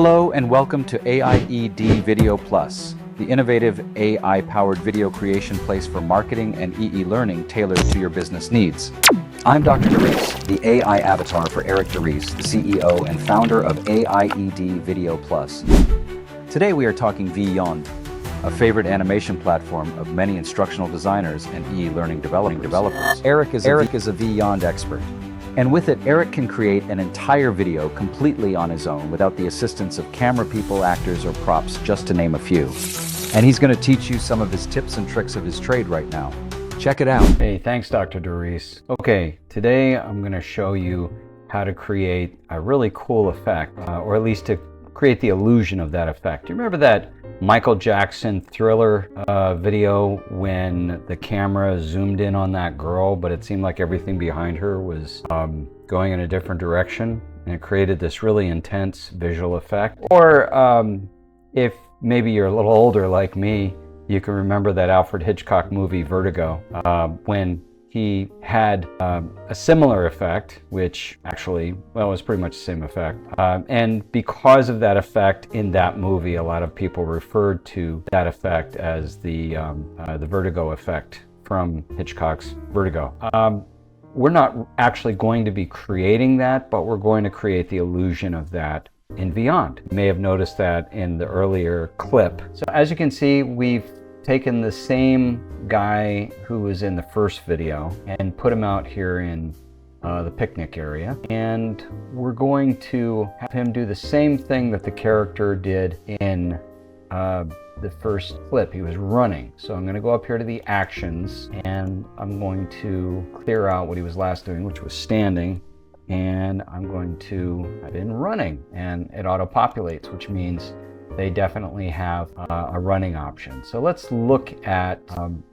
Hello and welcome to AIED Video Plus, the innovative AI-powered video creation place for marketing and EE learning tailored to your business needs. I'm Dr. DeRise, the AI avatar for Eric DeRise, the CEO and founder of AIED Video Plus. Today we are talking Vyond, a favorite animation platform of many instructional designers and EE learning developers. Eric is a Vyond expert. And with it, Eric can create an entire video completely on his own without the assistance of camera people, actors, or props, just to name a few. And he's going to teach you some of his tips and tricks of his trade right now. Check it out. Hey, thanks, Dr. DeRise. Okay, today I'm going to show you how to create a really cool effect, or at least to create the illusion of that effect. Do you remember that Michael Jackson Thriller video when the camera zoomed in on that girl, but it seemed like everything behind her was going in a different direction, and it created this really intense visual effect? Or if maybe you're a little older like me, you can remember that Alfred Hitchcock movie Vertigo, when he had a similar effect, which actually, well, it was pretty much the same effect. And because of that effect in that movie, a lot of people referred to that effect as the Vertigo effect from Hitchcock's Vertigo. We're not actually going to be creating that, but we're going to create the illusion of that in Vyond. You may have noticed that in the earlier clip. So as you can see, we've taken the same guy who was in the first video and put him out here in the picnic area, and we're going to have him do the same thing that the character did in the first clip. He was running. So I'm going to go up here to the actions, and I'm going to clear out what he was last doing, which was standing, and I'm going to type in running, and it auto-populates, which means they definitely have a running option. So let's look at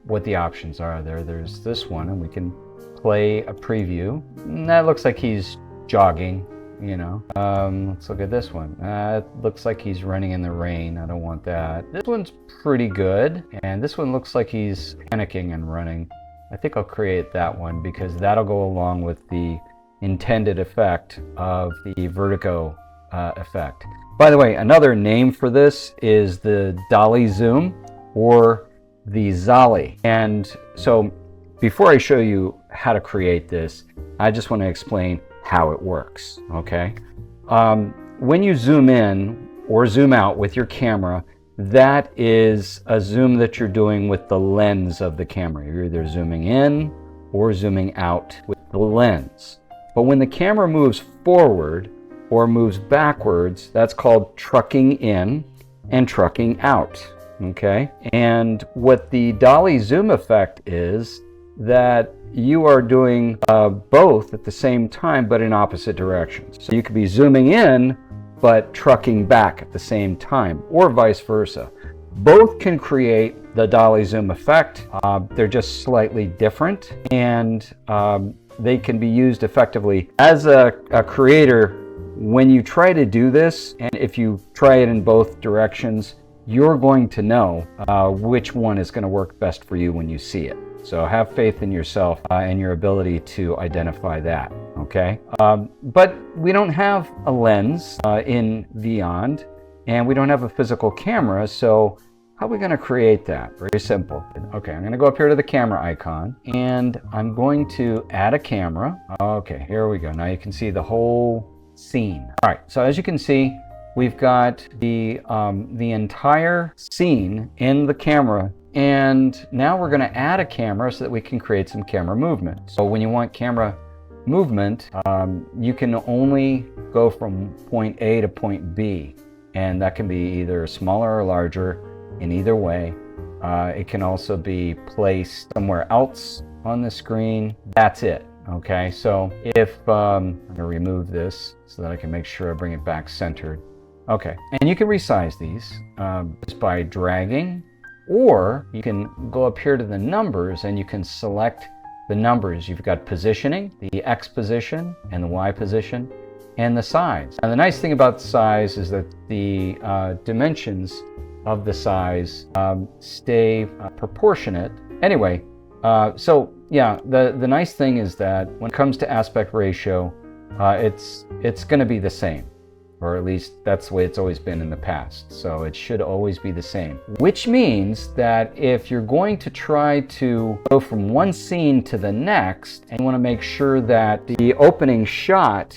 what the options are there. There's this one, and we can play a preview. And that looks like he's jogging, you know. Let's look at this one. It looks like he's running in the rain. I don't want that. This one's pretty good. And this one looks like he's panicking and running. I think I'll create that one because that'll go along with the intended effect of the Vertigo effect. By the way, another name for this is the Dolly Zoom or the Zolly. And so before I show you how to create this, I just want to explain how it works, okay? When you zoom in or zoom out with your camera, that is a zoom that you're doing with the lens of the camera. You're either zooming in or zooming out with the lens. But when the camera moves forward or moves backwards, that's called trucking in and trucking out, okay? And what the Dolly Zoom effect is that you are doing both at the same time, but in opposite directions. So you could be zooming in, but trucking back at the same time, or vice versa. Both can create the Dolly Zoom effect. They're just slightly different, and they can be used effectively. As a creator, when you try to do this, and if you try it in both directions, you're going to know which one is going to work best for you when you see it. So have faith in yourself and your ability to identify that, okay? But we don't have a lens in Vyond, and we don't have a physical camera, so how are we going to create that? Very simple. Okay, I'm going to go up here to the camera icon, and I'm going to add a camera. Okay, here we go. Now you can see the whole scene. All right, so as you can see, we've got the entire scene in the camera, and now we're going to add a camera so that we can create some camera movement. So when you want camera movement, you can only go from point A to point B, and that can be either smaller or larger in either way. It can also be placed somewhere else on the screen. That's it. Okay, so if I'm going to remove this so that I can make sure I bring it back centered. Okay, and you can resize these just by dragging, or you can go up here to the numbers and you can select the numbers. You've got positioning, the X position and the Y position, and the size. And the nice thing about the size is that the dimensions of the size stay proportionate. Anyway, so yeah, the nice thing is that when it comes to aspect ratio, it's going to be the same. or at least that's the way it's always been in the past. So it should always be the same, which means that if you're going to try to go from one scene to the next and you want to make sure that the opening shot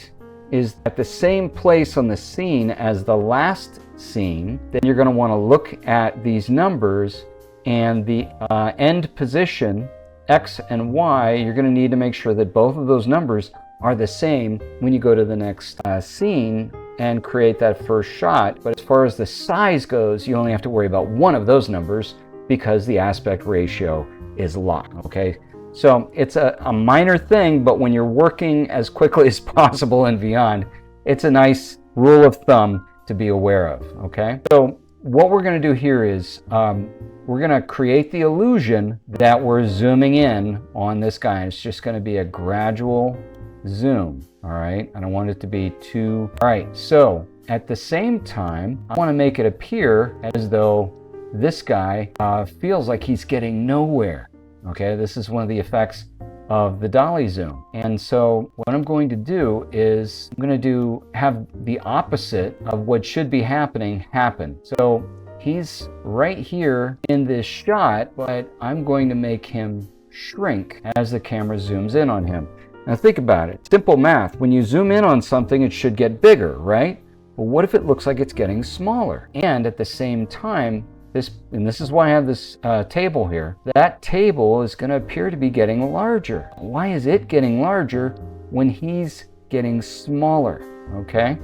is at the same place on the scene as the last scene, then you're going to want to look at these numbers and the end position, X and Y. You're going to need to make sure that both of those numbers are the same when you go to the next scene and create that first shot. But as far as the size goes, you only have to worry about one of those numbers because the aspect ratio is locked, okay? So it's a minor thing, but when you're working as quickly as possible in Vyond, it's a nice rule of thumb to be aware of, okay? So what we're going to do here is we're going to create the illusion that we're zooming in on this guy. It's just going to be a gradual zoom, all right? I don't want it to be too... All right, so at the same time, I want to make it appear as though this guy feels like he's getting nowhere, okay? This is one of the effects of the dolly zoom. And so what I'm going to do is I'm going to have the opposite of what should be happening happen. So he's right here in this shot, but I'm going to make him shrink as the camera zooms in on him. Now think about it. Simple math. When you zoom in on something, it should get bigger, right? Well, what if it looks like it's getting smaller? And at the same time, this is why I have this table here. That table is going to appear to be getting larger. Why is it getting larger when he's getting smaller? Okay?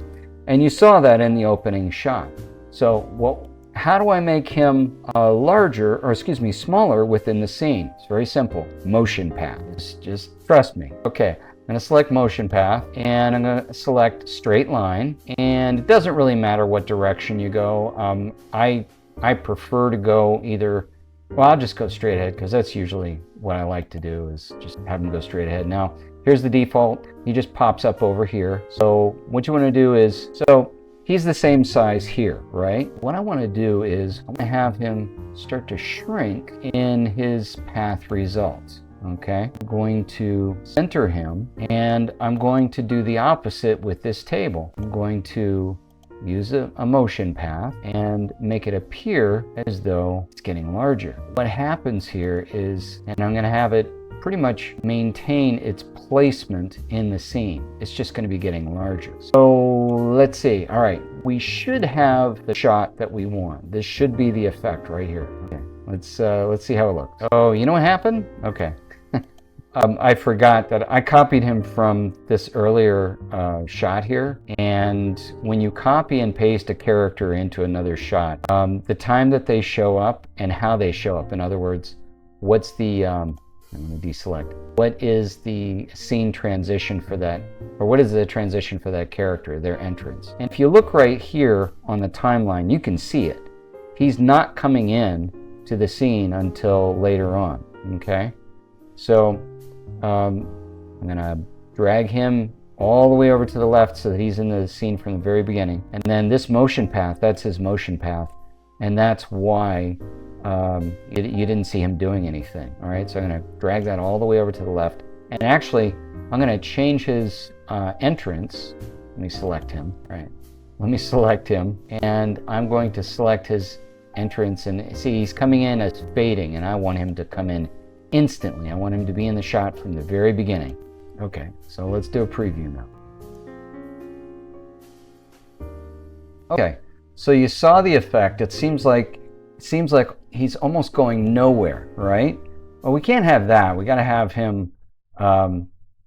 And you saw that in the opening shot. So how do I make him larger, or excuse me, smaller within the scene? It's very simple. Motion path. Just trust me. Okay, I'm going to select motion path, and I'm going to select straight line. And it doesn't really matter what direction you go. I prefer to go either, well, I'll just go straight ahead because that's usually what I like to do, is just have him go straight ahead. Now, here's the default. He just pops up over here. So what you want to do is, so he's the same size here, right? What I want to do is I want to have him start to shrink in his path results, okay? I'm going to center him, and I'm going to do the opposite with this table. I'm going to use a motion path and make it appear as though it's getting larger. What happens here is, and I'm going to have it pretty much maintain its placement in the scene. It's just going to be getting larger. So let's see. All right, we should have the shot that we want. This should be the effect right here. Okay, let's see how it looks. Oh, you know what happened? Okay. I forgot that I copied him from this earlier shot here, and when you copy and paste a character into another shot, the time that they show up and how they show up, in other words, what's the I'm going to deselect. What is the scene transition for that, or what is the transition for that character, their entrance? And if you look right here on the timeline, you can see it. He's not coming in to the scene until later on, okay? So I'm going to drag him all the way over to the left so that he's in the scene from the very beginning. And then this motion path, that's his motion path. And that's why you didn't see him doing anything. All right, so I'm going to drag that all the way over to the left. And actually, I'm going to change his entrance. Let me select him. All right, let me select him. And I'm going to select his entrance. And see, he's coming in as fading, and I want him to come in instantly. I want him to be in the shot from the very beginning. Okay, so let's do a preview now. Okay, so you saw the effect. It seems like he's almost going nowhere, right? Well, we can't have that. We got to have him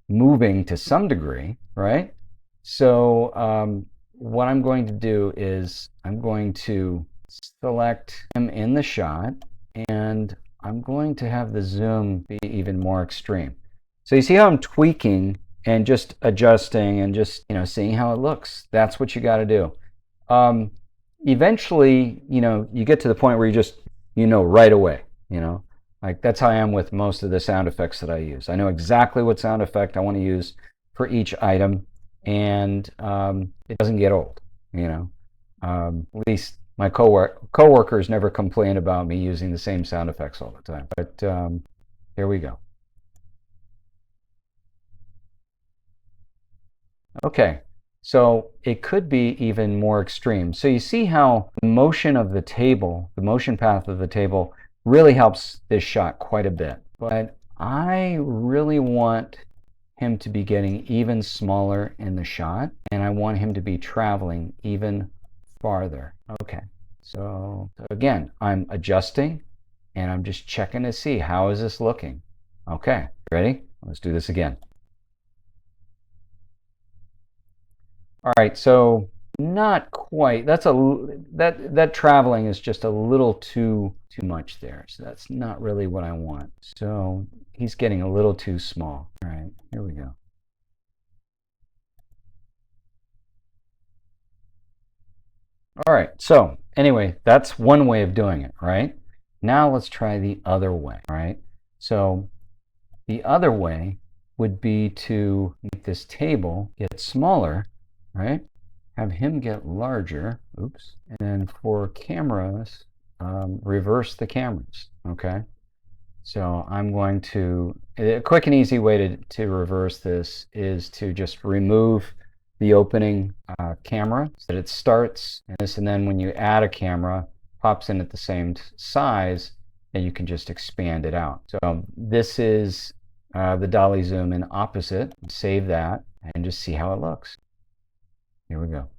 moving to some degree, right? So what I'm going to do is I'm going to select him in the shot, and I'm going to have the zoom be even more extreme. So you see how I'm tweaking and just adjusting and just, seeing how it looks. That's what you got to do. Eventually, you get to the point where you just, right away, like that's how I am with most of the sound effects that I use. I know exactly what sound effect I want to use for each item, and it doesn't get old, at least my coworkers never complain about me using the same sound effects all the time. But here we go. Okay, So it could be even more extreme. So you see how the motion of the table, the motion path of the table, really helps this shot quite a bit. But I really want him to be getting even smaller in the shot, and I want him to be traveling even farther. Okay, so again, I'm adjusting, and I'm just checking to see how is this looking. Okay, ready? Let's do this again. All right, so not quite. That traveling is just a little too much there. So that's not really what I want. So he's getting a little too small. All right, here we go. All right, so anyway, that's one way of doing it, right? Now let's try the other way, right? So the other way would be to make this table get smaller, right? Have him get larger, oops, and then for cameras, reverse the cameras, okay? So I'm going to, a quick and easy way to reverse this is to just remove the opening camera so that it starts and then when you add a camera, pops in at the same size, and you can just expand it out. So this is the Dolly Zoom in opposite. Save that and just see how it looks. Here we go.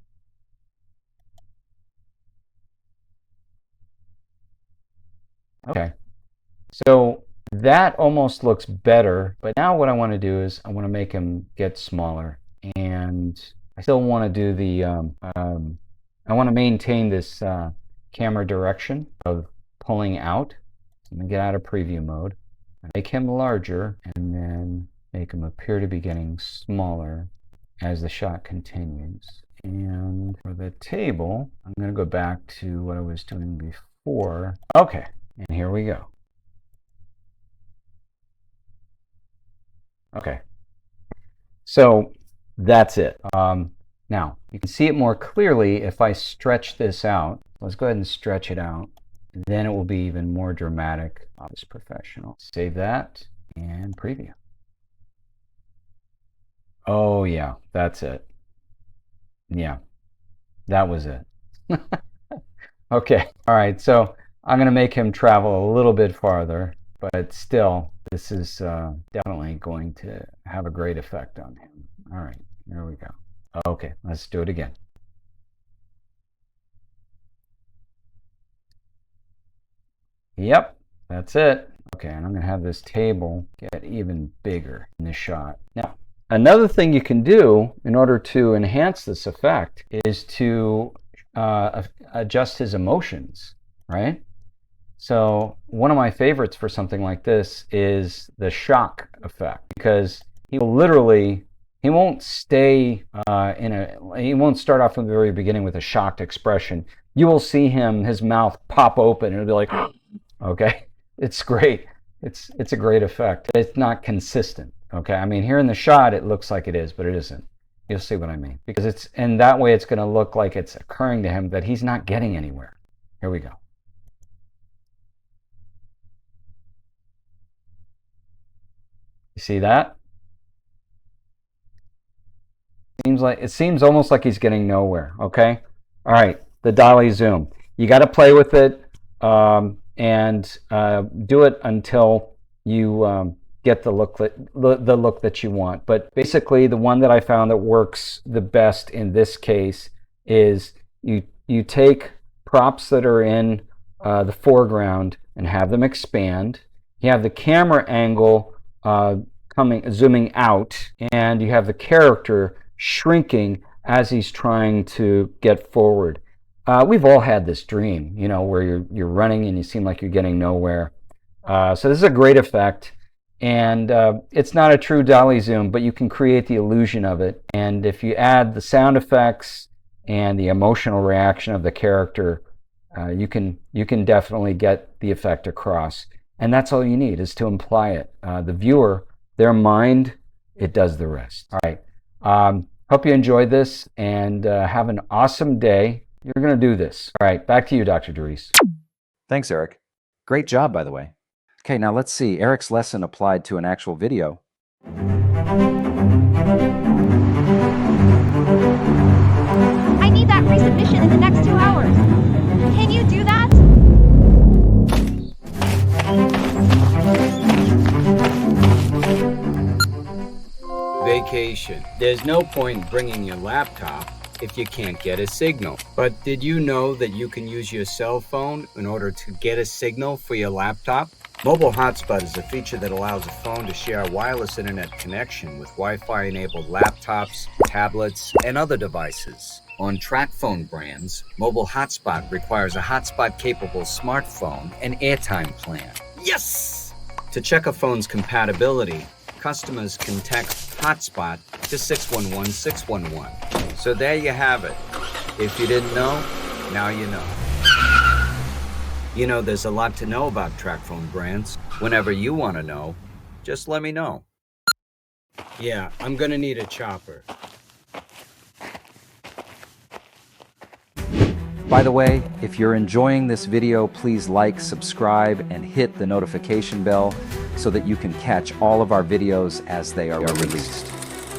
Okay, so that almost looks better, but now what I want to do is I want to make him get smaller, and I still want to do the I want to maintain this camera direction of pulling out. I'm going to get out of preview mode, make him larger, and then make him appear to be getting smaller as the shot continues. And for the table, I'm going to go back to what I was doing before. Okay, and here we go. Okay, so that's it. Now, you can see it more clearly if I stretch this out. Let's go ahead and stretch it out. Then it will be even more dramatic. Office Professional. Save that and preview. Oh yeah, that's it. Yeah, that was it. Okay, all right, so I'm going to make him travel a little bit farther, but still, this is definitely going to have a great effect on him. All right, here we go. Okay, let's do it again. Yep, that's it. Okay, and I'm going to have this table get even bigger in this shot. Now, another thing you can do in order to enhance this effect is to adjust his emotions, right? So one of my favorites for something like this is the shock effect, because he will literally, he won't stay he won't start off from the very beginning with a shocked expression. You will see him, his mouth pop open, and it'll be like, okay, it's great. It's a great effect. It's not consistent, okay? I mean, here in the shot, it looks like it is, but it isn't. You'll see what I mean. Because it's, and that way it's going to look like it's occurring to him that he's not getting anywhere. Here we go. You see that? It seems almost like he's getting nowhere, okay? All right, the Dolly Zoom. You got to play with it and do it until you get the look that you want. But basically, the one that I found that works the best in this case is you take props that are in the foreground and have them expand. You have the camera angle zooming out, and you have the character shrinking as he's trying to get forward. We've all had this dream, you know, where you're running and you seem like you're getting nowhere. So this is a great effect, and it's not a true Dolly Zoom, but you can create the illusion of it. And if you add the sound effects and the emotional reaction of the character, you can definitely get the effect across. And that's all you need, is to imply it. The viewer, their mind, it does the rest. All right. Hope you enjoyed this, and have an awesome day. You're going to do this. All right, back to you, Dr. DeRise. Thanks, Eric. Great job, by the way. Okay, now let's see. Eric's lesson applied to an actual video. submission in the next 2 hours. Can you do that? Vacation. There's no point bringing your laptop if you can't get a signal. But did you know that you can use your cell phone in order to get a signal for your laptop? Mobile hotspot is a feature that allows a phone to share a wireless internet connection with Wi-Fi enabled laptops, tablets, and other devices. On TracFone brands, mobile hotspot requires a hotspot capable smartphone and airtime plan. Yes! To check a phone's compatibility, customers can text hotspot to 611-611. So there you have it. If you didn't know, now you know. You know, there's a lot to know about TracFone brands. Whenever you want to know, just let me know. Yeah, I'm gonna need a chopper. By the way, if you're enjoying this video, please like, subscribe, and hit the notification bell so that you can catch all of our videos as they are released.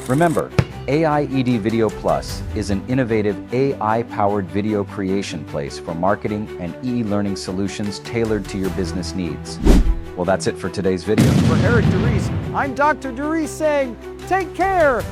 Remember, AIED Video Plus is an innovative AI-powered video creation place for marketing and e-learning solutions tailored to your business needs. Well, that's it for today's video. For Eric DeRise, I'm Dr. DeRise saying, take care